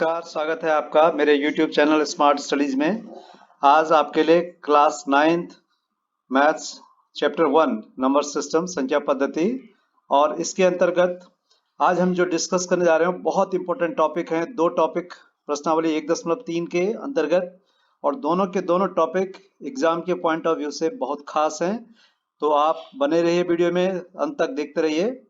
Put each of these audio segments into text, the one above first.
नमस्कार, स्वागत है आपका मेरे YouTube चैनल स्मार्ट स्टडीज में। आज आपके लिए class 9th maths chapter 1 number system संख्या पद्धति और इसके अंतर्गत आज हम जो डिस्कस करने जा रहे हैं बहुत इंपॉर्टेंट टॉपिक हैं। दो टॉपिक प्रश्नावली 1.3 के अंतर्गत और दोनों के दोनों टॉपिक एग्जाम के पॉइंट ऑफ व्यू से बहुत खास हैं। तो आप बने रहिए, वीडियो में अंत तक देखते रहिए।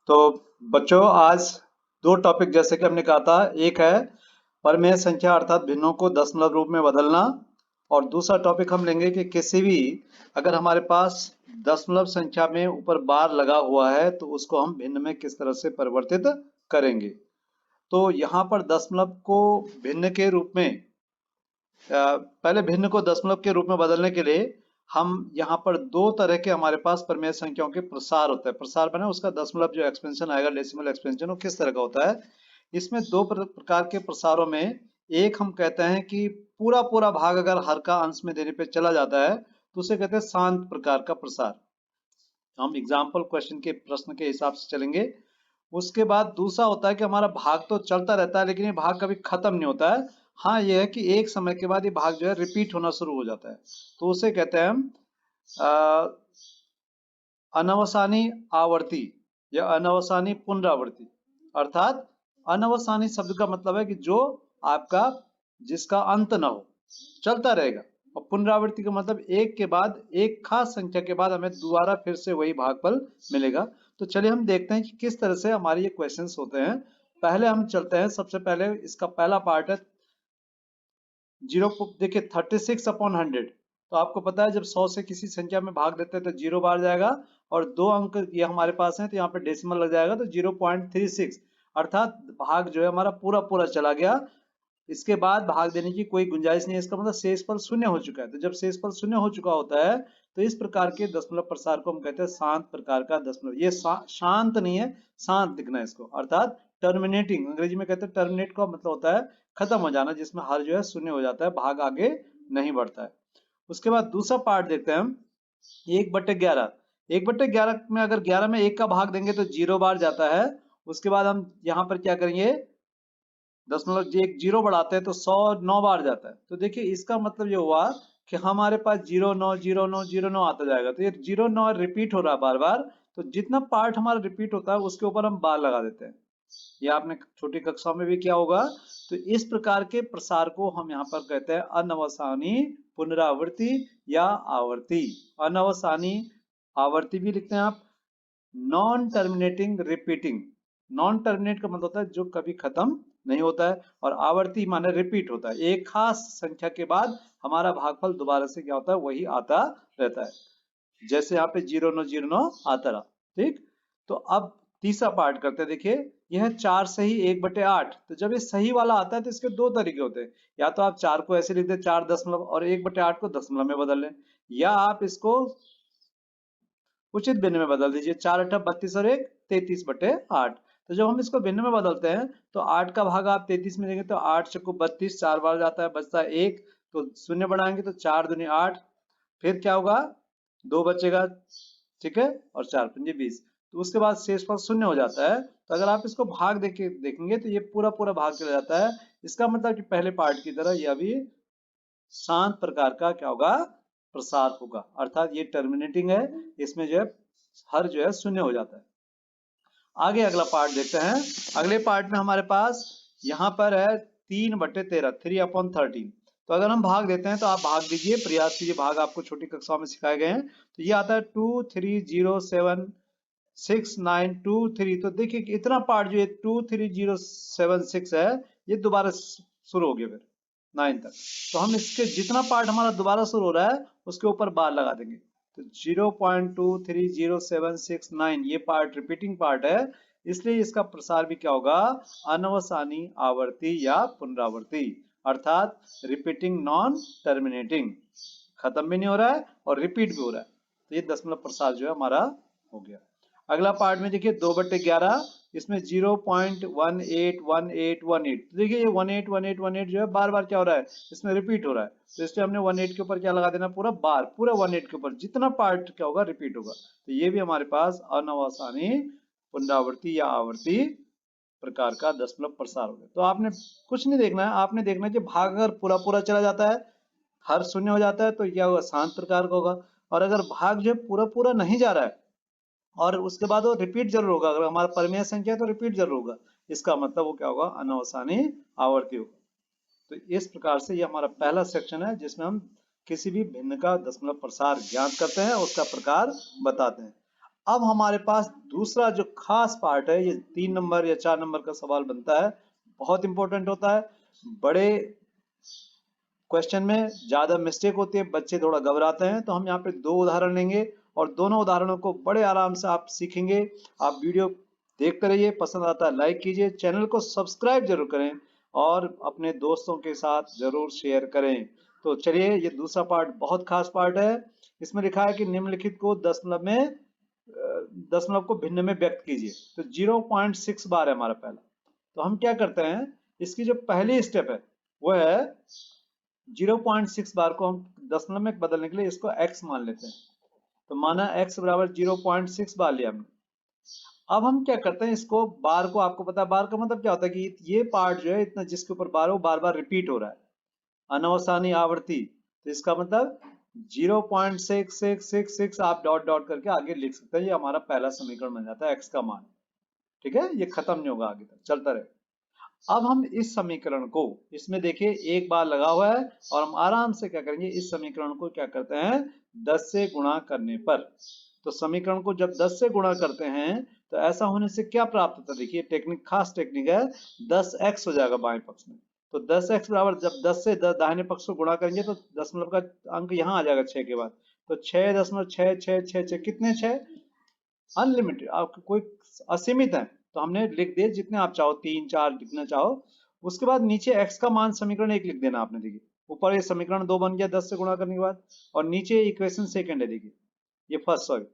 तो बच्चों, आज दो टॉपिक जैसे कि हमने कहा था, एक है परमेय संख्या अर्थात भिन्नों को दशमलव रूप में बदलना और दूसरा टॉपिक हम लेंगे कि किसी भी अगर हमारे पास दशमलव संख्या में ऊपर बार लगा हुआ है तो उसको हम भिन्न में किस तरह से परिवर्तित करेंगे। तो यहाँ पर दशमलव को भिन्न के रूप में पहले भिन्न को दशमलव के रूप में बदलने के लिए हम यहाँ पर दो तरह के हमारे पास परमेय संख्याओं के प्रसार होता है। प्रसार बने उसका दशमलव जो एक्सपेंशन आएगा, डेसिमल एक्सपेंशन, वो किस तरह का होता है। इसमें दो प्रकार के प्रसारों में एक हम कहते हैं कि पूरा पूरा भाग अगर हर का अंश में देने पे चला जाता है तो उसे कहते हैं शांत प्रकार का प्रसार। हम एग्जाम्पल क्वेश्चन के प्रश्न के हिसाब से चलेंगे। उसके बाद दूसरा होता है कि हमारा भाग तो चलता रहता है लेकिन ये भाग कभी खत्म नहीं होता है। हाँ, ये है कि एक समय के बाद ये भाग जो है रिपीट होना शुरू हो जाता है, तो उसे कहते हैं हम अनवसानी आवर्ती या अनवसानी पुनरावृत्ति। अर्थात अनवसानी शब्द का मतलब है कि जो आपका जिसका अंत ना हो, चलता रहेगा। और पुनरावृत्ति का मतलब एक के बाद एक खास संख्या के बाद हमें दोबारा फिर से वही भागफल मिलेगा। तो चलिए हम देखते हैं कि किस तरह से हमारे ये क्वेश्चंस होते हैं। पहले हम चलते हैं, सबसे पहले इसका पहला पार्ट है जीरो। देखिए 36/100, तो आपको पता है जब 100 से किसी संख्या में भाग देते हैं तो 0 बार जाएगा और 2 अंक ये हमारे पास है तो यहाँ पे डेसिमल लग जाएगा तो 0.36, अर्थात भाग जो है हमारा पूरा पूरा चला गया। इसके बाद भाग देने की कोई गुंजाइश नहीं है, इसका मतलब शेषफल शून्य हो चुका है। तो जब शेषफल शून्य हो चुका होता है तो इस प्रकार के दशमलव प्रसार को हम कहते हैं शांत प्रकार का दशमलव। ये शांत नहीं है, शांत लिखना है इसको, अर्थात टर्मिनेटिंग, अंग्रेजी में कहते हैं टर्मिनेट का मतलब होता है खत्म हो जाना, जिसमें हर जो है शून्य हो जाता है, भाग आगे नहीं बढ़ता है। उसके बाद दूसरा पार्ट देखते हैं हम 1/11। 1/11 में अगर 11 में 1 का भाग देंगे तो 0 बार जाता है। उसके बाद हम यहाँ पर क्या करेंगे, दशमलव एक 0 बढ़ाते हैं तो 100 9 बार जाता है। तो देखिए इसका मतलब ये हुआ कि हमारे पास 0 9 0 9 0 9 आता जाएगा। तो ये 0 9 रिपीट हो रहा है बार बार, तो जितना पार्ट हमारा रिपीट होता है उसके ऊपर हम बार लगा देते हैं। ये आपने छोटी कक्षा में भी किया होगा। तो इस प्रकार के प्रसार को हम यहाँ पर कहते हैं अनवसानी पुनरावृत्ति या आवर्ती। अनवसानी आवर्ती भी लिखते हैं आप, non terminating repeating. Non terminate का मतलब होता है जो कभी खत्म नहीं होता है, और आवर्ती माने रिपीट होता है, एक खास संख्या के बाद हमारा भागफल दोबारा से क्या होता है वही आता रहता है। जैसे यहाँ पे 0 9 0 9 आता रहा। ठीक, तो अब तीसरा पार्ट करते हैं। देखिए यह 4 सही 1/8। तो जब ये सही वाला आता है तो इसके दो तरीके होते हैं, या तो आप 4 को ऐसे लिख दे 4 दशमलव और 1/8 को दशमलव में बदल लें, या आप इसको उचित भिन्न में बदल दीजिए। 4 8 32 और 1 33/8। तो जब हम इसको भिन्न में बदलते हैं तो 8 का भाग आप 33 में देंगे तो 8 चक्कू 32, 4 बार जाता है, बचता है 1। तो शून्य बढ़ाएंगे तो 4 दूनी 8, फिर क्या होगा 2 बचेगा, ठीक है, और 4 पंजे 20। तो उसके बाद शेषफल शून्य हो जाता है। तो अगर आप इसको भाग देखेंगे तो ये पूरा पूरा भाग चला जाता है। इसका मतलब कि पहले पार्ट की तरह यह भी शांत प्रकार का क्या होगा, प्रसार होगा, अर्थात ये टर्मिनेटिंग है, इसमें जो है हर जो है शून्य हो जाता है। आगे अगला पार्ट देखते हैं। अगले पार्ट में हमारे पास यहाँ पर है 3/13, 3/13। तो अगर हम भाग देते हैं तो आप भाग दीजिए, प्रयास कीजिए, भाग आपको छोटी कक्षाओं में सिखाए गए हैं। तो ये आता है 2 3 0 7 6 9 2 3। तो देखिए कि इतना पार्ट जो 2 3 0 7 6 है ये दोबारा शुरू हो गया फिर 9 तक। तो हम इसके जितना पार्ट हमारा दोबारा शुरू हो रहा है उसके ऊपर बार लगा देंगे। तो 0.230769 ये पार्ट रिपीटिंग पार्ट है, इसलिए इसका प्रसार भी क्या होगा, अनवसानी आवर्ती या पुनरावर्ती, अर्थात रिपीटिंग नॉन टर्मिनेटिंग, खत्म भी नहीं हो रहा है और रिपीट भी हो रहा है। तो ये दशमलव प्रसार जो है हमारा हो गया। अगला पार्ट में देखिए 2/11। इसमें 0.181818। तो देखिए ये 181818 जो है बार बार क्या हो रहा है, इसमें रिपीट हो रहा है, तो इसलिए हमने 18 के ऊपर क्या लगा देना, पूरा बार, पूरा 18 के ऊपर जितना पार्ट क्या होगा रिपीट होगा। तो ये भी हमारे पास अनवसानी पुनरावृत्ति या आवर्ती प्रकार का दशमलव प्रसार हो गया। तो आपने कुछ नहीं देखना है, आपने देखना है कि भाग अगर पूरा पूरा चला जाता है, हर शून्य हो जाता है, तो क्या होगा, शांत प्रकार का होगा। और अगर भाग जो है पूरा पूरा नहीं जा रहा है और उसके बाद वो रिपीट जरूर होगा, अगर हमारा परिमेय संख्या है तो रिपीट जरूर होगा, इसका मतलब वो क्या होगा, अनवसानी आवर्ती होगा। तो इस प्रकार से ये हमारा पहला सेक्शन है जिसमें हम किसी भी भिन्न का दशमलव प्रसार ज्ञात करते हैं, उसका प्रकार बताते हैं। अब हमारे पास दूसरा जो खास पार्ट है, ये 3 नंबर या 4 नंबर का सवाल बनता है, बहुत इंपॉर्टेंट होता है। बड़े क्वेश्चन में ज्यादा मिस्टेक होती है, बच्चे थोड़ा घबराते हैं, तो हम यहाँ पे 2 उदाहरण लेंगे और दोनों उदाहरणों को बड़े आराम से आप सीखेंगे। आप वीडियो देखते रहिए, पसंद आता है लाइक कीजिए, चैनल को सब्सक्राइब जरूर करें और अपने दोस्तों के साथ जरूर शेयर करें। तो चलिए, ये दूसरा पार्ट बहुत खास पार्ट है। इसमें लिखा है कि निम्नलिखित को दशमलव को भिन्न में व्यक्त कीजिए। तो 0.6 बार है हमारा पहला। तो हम क्या करते हैं, इसकी जो पहली स्टेप है वो है 0.6 बार को हम दशमलव में बदलने के लिए इसको x मान लेते हैं। तो माना x बराबर 0.6 बार लिया हमने। अब हम क्या करते हैं, इसको बार को, आपको पता है बार का मतलब क्या होता है कि ये पार्ट जो है इतना जिसके ऊपर बार हो, बार बार रिपीट हो रहा है, अनवसानी आवर्ती। तो इसका मतलब 0.6666 आप डॉट डॉट करके आगे लिख सकते हैं, ये हमारा पहला समीकरण बन जाता है x का मान। ठीक है, ये खत्म नहीं होगा, आगे तक चलता रहे। अब हम इस समीकरण को, इसमें देखिए एक बार लगा हुआ है और हम आराम से क्या करेंगे, इस समीकरण को क्या करते हैं 10 से गुणा करने पर। तो समीकरण को जब 10 से गुणा करते हैं तो ऐसा होने से क्या प्राप्त होता है, देखिए टेक्निक, खास टेक्निक है, 10x हो जाएगा बाएं पक्ष में। तो 10x बराबर, जब 10 से दाहिने पक्ष को गुणा करेंगे तो दशमलव का अंक यहाँ आ जाएगा 6 के बाद। तो 6.666 कितने 6, अनलिमिटेड, आपको कोई असीमित है, तो हमने लिख दिए जितने आप चाहो, 3 4 जितने चाहो। उसके बाद नीचे x का मान समीकरण 1 लिख देना आपने। देखिए ऊपर ये समीकरण 2 बन गया 10 से गुणा करने के बाद, और नीचे इक्वेशन सेकंड है, देखिए ये फर्स्ट, सॉरी।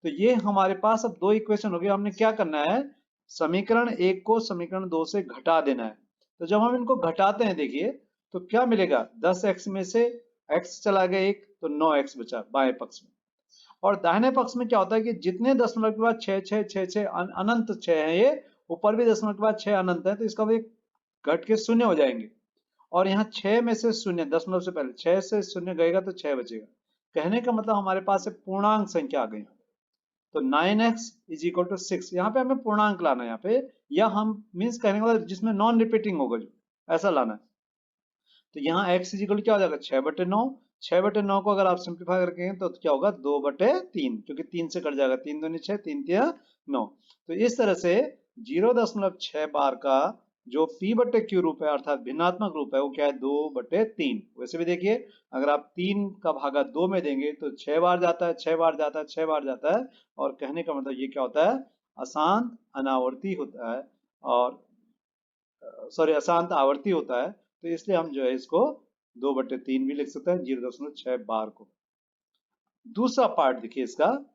तो ये हमारे पास अब 2 इक्वेशन हो गए। हमने क्या करना है, समीकरण 1 को समीकरण 2 से घटा देना है। तो जब हम इनको घटाते हैं देखिए तो क्या मिलेगा, 10x में से x चला गया 1, तो 9x बचा बाएं पक्ष में। और दाहिने पक्ष में क्या होता है कि जितने दशमलव के बाद 6 6 6 6 अनंत 6 है, ये ऊपर भी दशमलव के बाद 6 अनंत है, तो इसका भी घट के शून्य हो जाएंगे। और यहाँ 6 में से शून्य, दशमलव से पहले 6 से शून्य गएगा तो 6 बचेगा। कहने का मतलब हमारे पास एक पूर्णांक संख्या आ गई। तो 9x इज इक्वल टू 6, यहाँ पे हमें पूर्णांक लाना है यहाँ पे, या हम मीन्स कहने का मतलब जिसमें नॉन रिपीटिंग होगा, जो ऐसा लाना है। तो यहाँ x इज इक्वल क्या हो जाएगा, 6/9। 6/9 को अगर आप सिंप्लीफाई करके तो क्या होगा, 2/3, क्योंकि 3 से कट जाएगा, 3 दूनी 6, 3 तिया 9। तो इस तरह से 0.6 बार का जो p/q रूप है, अर्थात भिन्नात्मक रूप है, वो क्या है, 2/3। वैसे भी देखिए, अगर आप 3 का भागा 2 में देंगे तो 6 बार जाता है, 6 बार जाता है, 6 बार जाता है। और कहने का मतलब ये क्या होता है, अशांत अनावर्ती होता है, और सॉरी अशांत आवर्ती होता है। तो इसलिए हम जो है इसको 2/3 भी लिख सकते हैं, 0.6 बार को। दूसरा पार्ट देखिए इसका,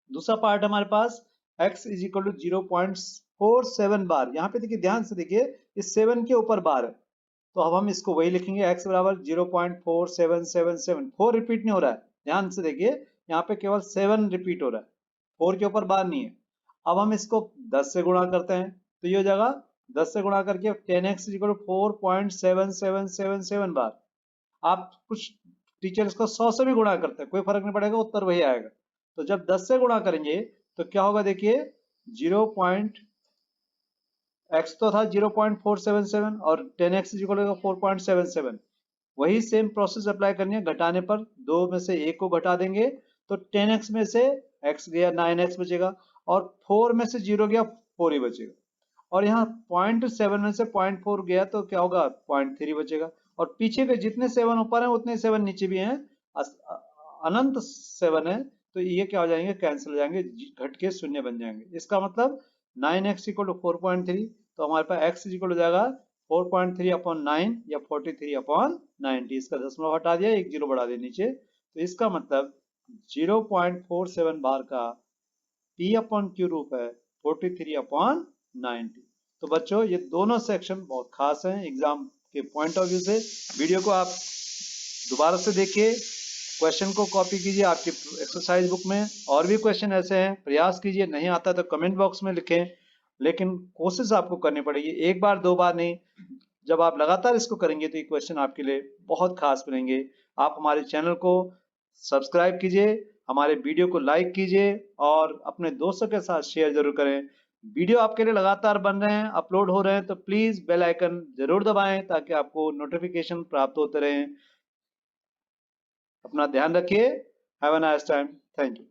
दूसरा पार्ट हमारे पास x इज इक्वल टू 0.47 बार। यहाँ पे देखिए, ध्यान से देखिए, इस 7 के ऊपर बार है, तो अब हम इसको वही लिखेंगे, x बराबर 0.4777। 4 रिपीट नहीं हो रहा है, ध्यान से देखिए, यहाँ पे केवल 7 रिपीट हो रहा है, 4 के ऊपर बार नहीं है। अब हम इसको 10 से गुणा करते हैं, तो ये हो जाएगा 10 से गुणा करके 10x इक्वल टू 4.7777 बार। आप कुछ टीचर इसको 100 से भी गुणा करते हैं, कोई फर्क नहीं पड़ेगा, उत्तर वही आएगा। तो जब 10 से गुणा करेंगे तो क्या होगा, देखिए 0. x तो था 0.477 और 10x इक्वल टू 4.77। वही सेम प्रोसेस अप्लाई करनी है, घटाने पर 2 में से 1 को घटा देंगे तो 10x में से x गया, 9x बचेगा, और 4 में से 0 गया, 4 ही बचेगा। और यहाँ 0.7 में से 0.4 गया तो क्या होगा, 0.3 बचेगा। और पीछे के जितने 7 ऊपर हैं उतने 7 नीचे भी हैं, अनंत 7 है, तो ये क्या हो जाएंगे, कैंसिल हो जाएंगे, घट के शून्य बन जाएंगे। इसका मतलब 9x इक्वल टू 4.3, तो हमारे पास x इक्वल हो जाएगा 4.3/9 या 43/90। इसका दशमलव हटा दिया, एक जीरो बढ़ा दिया नीचे। तो इसका मतलब 0.47 बार का p/q रूप है 43/90। 90। तो बच्चों ये दोनों सेक्शन बहुत खास हैं एग्जाम के पॉइंट ऑफ व्यू से। वीडियो को आप दोबारा से देखिए, क्वेश्चन को कॉपी कीजिए आपकी एक्सरसाइज बुक में। और भी क्वेश्चन ऐसे हैं, प्रयास कीजिए, नहीं आता तो कमेंट बॉक्स में लिखें, लेकिन कोशिश आपको करनी पड़ेगी, एक बार दो बार नहीं। जब आप लगातार इसको करेंगे तो ये क्वेश्चन आपके लिए बहुत खास बनेंगे। आप हमारे चैनल को सब्सक्राइब कीजिए, हमारे वीडियो को लाइक कीजिए और अपने दोस्तों के साथ शेयर जरूर करें। वीडियो आपके लिए लगातार बन रहे हैं, अपलोड हो रहे हैं, तो प्लीज बेल आइकन जरूर दबाएं ताकि आपको नोटिफिकेशन प्राप्त होते रहें। अपना ध्यान रखिए। Have a nice time. Thank you.